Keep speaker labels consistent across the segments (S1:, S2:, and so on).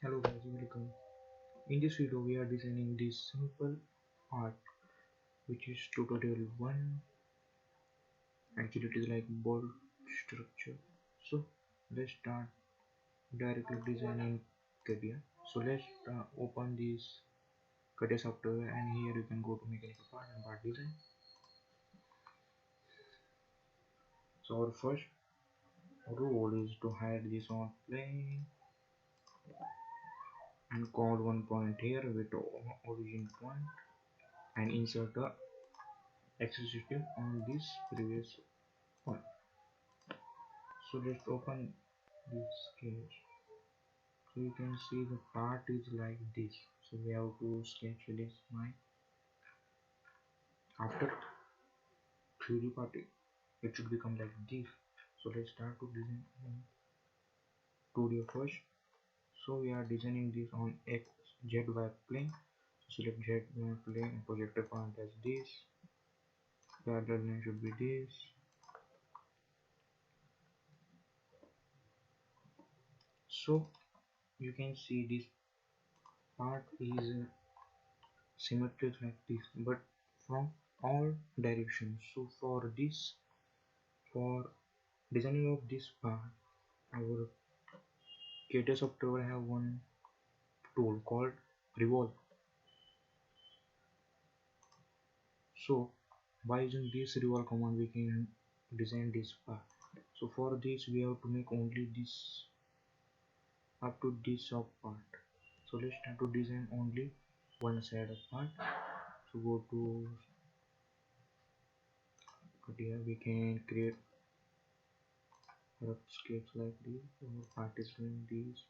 S1: Hello guys, welcome. In this video we are designing this simple art which is tutorial 1. Actually it is like board structure. So let's start directly designing Catia. So let's open this Catia software and here you can go to mechanical part and part design. So our first rule is to hide this on plane and call one point here with the origin point and insert the axis system on this previous point. So let's open this sketch. So you can see the part is like this. So we have to sketch this line. After 3D part it should become like this. So let's start to design in 2D first. So we are designing this on ZY plane. So select ZY plane and projector point as this. Parallel line should be this. So you can see this part is symmetric like this, but from all directions. So for this, for designing of this part, our Catia software have one tool called revolve. So by using this revolve command we can design this part. So for this we have to make only this up to this top part. So let's try to design only one side of part. So go to Catia, we can create rough sketch like this. Our part is doing this,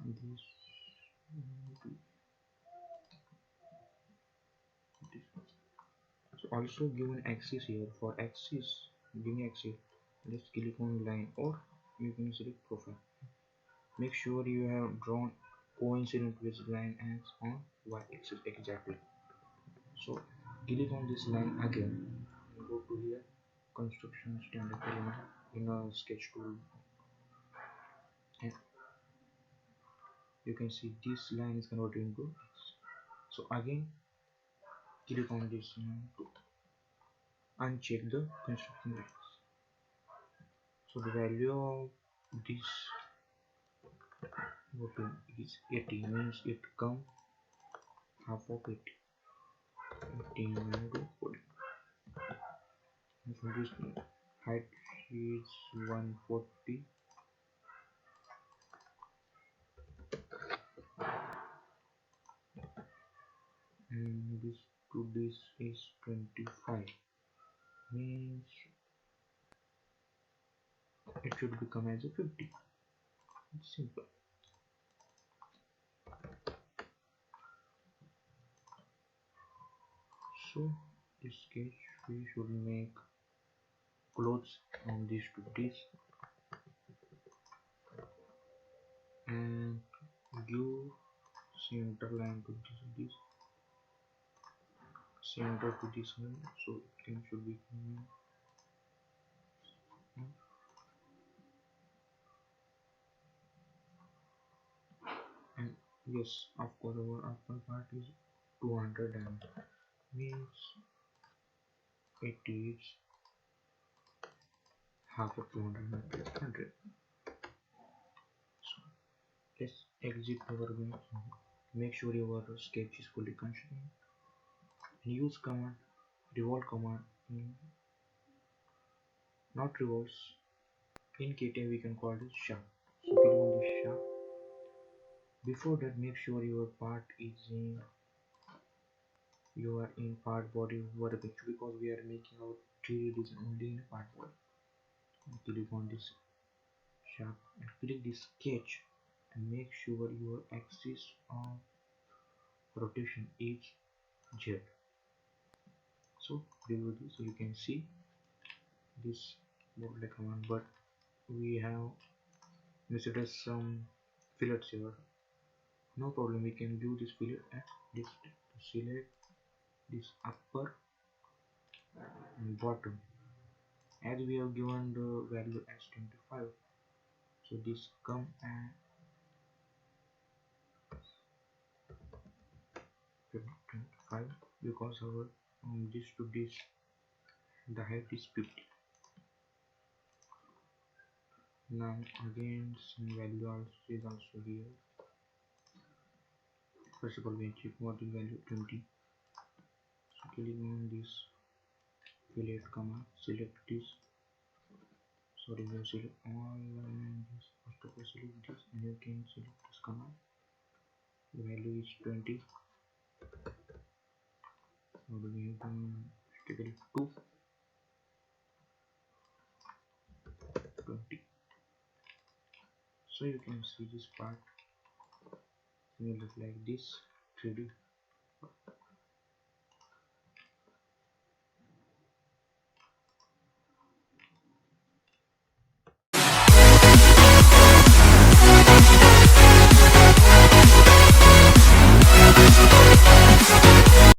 S1: this, this. So also give an axis here. For axis, give me axis. Let's click on line or you can select profile. Make sure you have drawn coincident with line as on y axis exactly. So click on this line again and go to here construction standard element in a sketch tool and you can see this line is converted into X. So again click on this line to uncheck the construction lines. So the value of this bottom is 80, means it come half of 80. 18 to 40. And for this height is 140 and this to this is 25, means it should become as a 50. It's simple. So this sketch we should make clothes from this to this and give center line to this center to this one, so it should be and yes, of course our upper part is 200 and means 80 is half of 200 and plus 100. So let's exit our game. Make sure your sketch is fully constrained and use command revolve command not revolves. In Catia we can call this sharp. So click on this sharp. Before that make sure your part is in part body workbench because we are making our 3D design only in part body. And click on this sharp and click this sketch and make sure your axis of rotation is Z. So review this so you can see this more like command, but we have missed some fillets here. No problem, we can do this fillet at this to select this upper and bottom as we have given the value as 25. So this come and 5 because our this to this the height is 50. Now again some value is also here. First of all we check what is value 20. So clicking on this fillet command, select this, sorry we select all and this. First of all select this and you can select this command. The value is 20. So we can take 2 20. So you can see this part will look like this 3D.